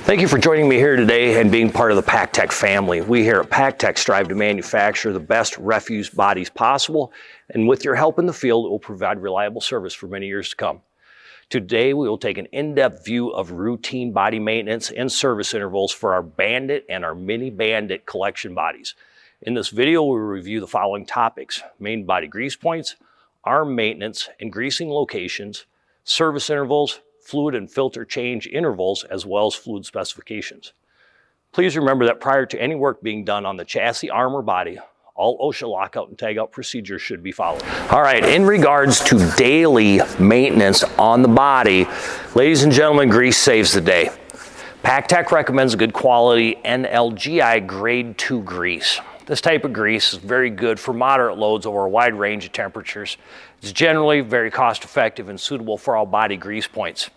Thank you for joining me here today and being part of the Pac-Tech family. We here at Pac-Tech strive to manufacture the best refuse bodies possible, and with your help in the field, it will provide reliable service for many years to come. Today, we will take an in-depth view of routine body maintenance and service intervals for our Bandit and our Mini Bandit collection bodies. In this video, we'll review the following topics: main body grease points, arm maintenance and greasing locations, service intervals, fluid and filter change intervals, as well as fluid specifications. Please remember that prior to any work being done on the chassis, arm, or body, all OSHA lockout and tagout procedures should be followed. All right, in regards to daily maintenance on the body, ladies and gentlemen, grease saves the day. Pac-Tech recommends a good quality NLGI grade 2 grease. This type of grease is very good for moderate loads over a wide range of temperatures. It's generally very cost effective and suitable for all body grease points.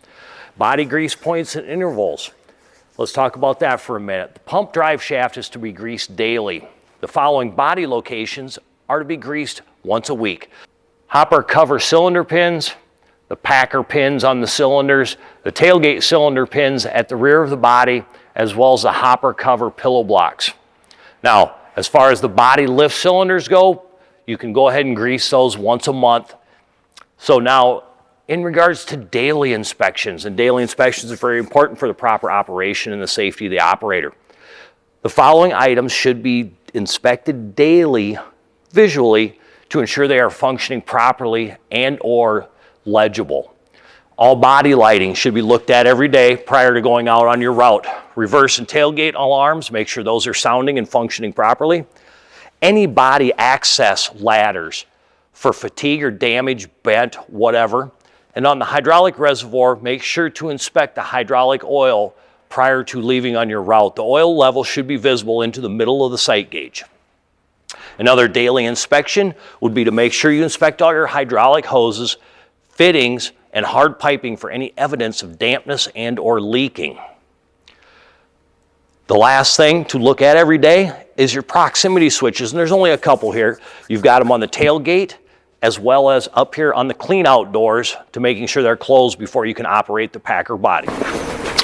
Body grease points and intervals. Let's talk about that for a minute. The pump drive shaft is to be greased daily. The following body locations are to be greased once a week: hopper cover cylinder pins, the packer pins on the cylinders, the tailgate cylinder pins at the rear of the body, as well as the hopper cover pillow blocks. Now, as far as the body lift cylinders go, you can go ahead and grease those once a month. So now, in regards to daily inspections, and daily inspections are very important for the proper operation and the safety of the operator. The following items should be inspected daily, visually, to ensure they are functioning properly and or legible. All body lighting should be looked at every day prior to going out on your route. Reverse and tailgate alarms, make sure those are sounding and functioning properly. Any body access ladders for fatigue or damage, bent, whatever. And on the hydraulic reservoir, make sure to inspect the hydraulic oil prior to leaving on your route. The oil level should be visible into the middle of the sight gauge. Another daily inspection would be to make sure you inspect all your hydraulic hoses, fittings, and hard piping for any evidence of dampness and or leaking. The last thing to look at every day is your proximity switches, and there's only a couple here. You've got them on the tailgate as well as up here on the clean out doors to making sure they're closed before you can operate the packer body.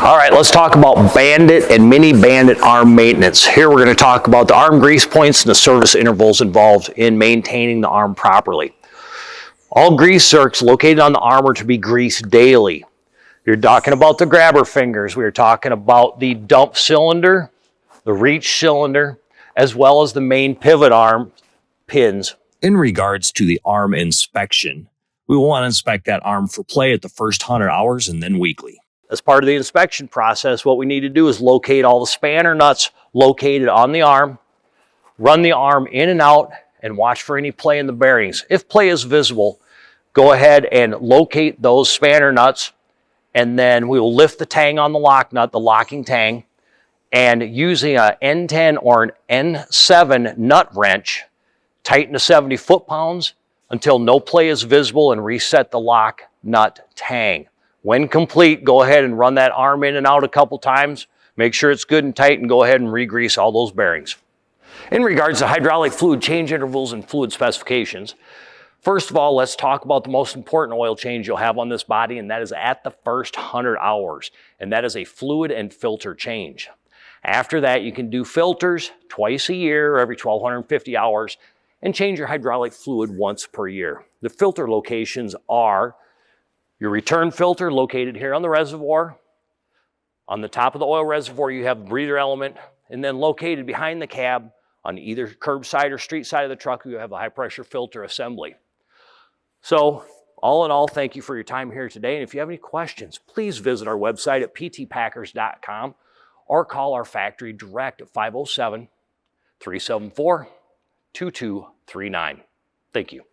All right, let's talk about Bandit and Mini Bandit arm maintenance. Here we're going to talk about the arm grease points and the service intervals involved in maintaining the arm properly. All grease zerks located on the arm are to be greased daily. You're talking about the grabber fingers. We're talking about the dump cylinder, the reach cylinder, as well as the main pivot arm pins. In regards to the arm inspection, we will want to inspect that arm for play at the first 100 hours and then weekly. As part of the inspection process, what we need to do is locate all the spanner nuts located on the arm, run the arm in and out, and watch for any play in the bearings. If play is visible, go ahead and locate those spanner nuts, and then we will lift the tang on the lock nut, the locking tang, and using an N10 or an N7 nut wrench, tighten to 70 foot-pounds until no play is visible and reset the lock nut tang. When complete, go ahead and run that arm in and out a couple times. Make sure it's good and tight, and go ahead and re-grease all those bearings. In regards to hydraulic fluid change intervals and fluid specifications, first of all, let's talk about the most important oil change you'll have on this body, and that is at the first 100 hours, and that is a fluid and filter change. After that, you can do filters twice a year or every 1,250 hours and change your hydraulic fluid once per year. The filter locations are your return filter located here on the reservoir. On the top of the oil reservoir, you have the breather element, and then located behind the cab on either curbside or street side of the truck, you have a high pressure filter assembly. So, all in all, thank you for your time here today. And if you have any questions, please visit our website at ptpackers.com or call our factory direct at 507-374-2239. Thank you.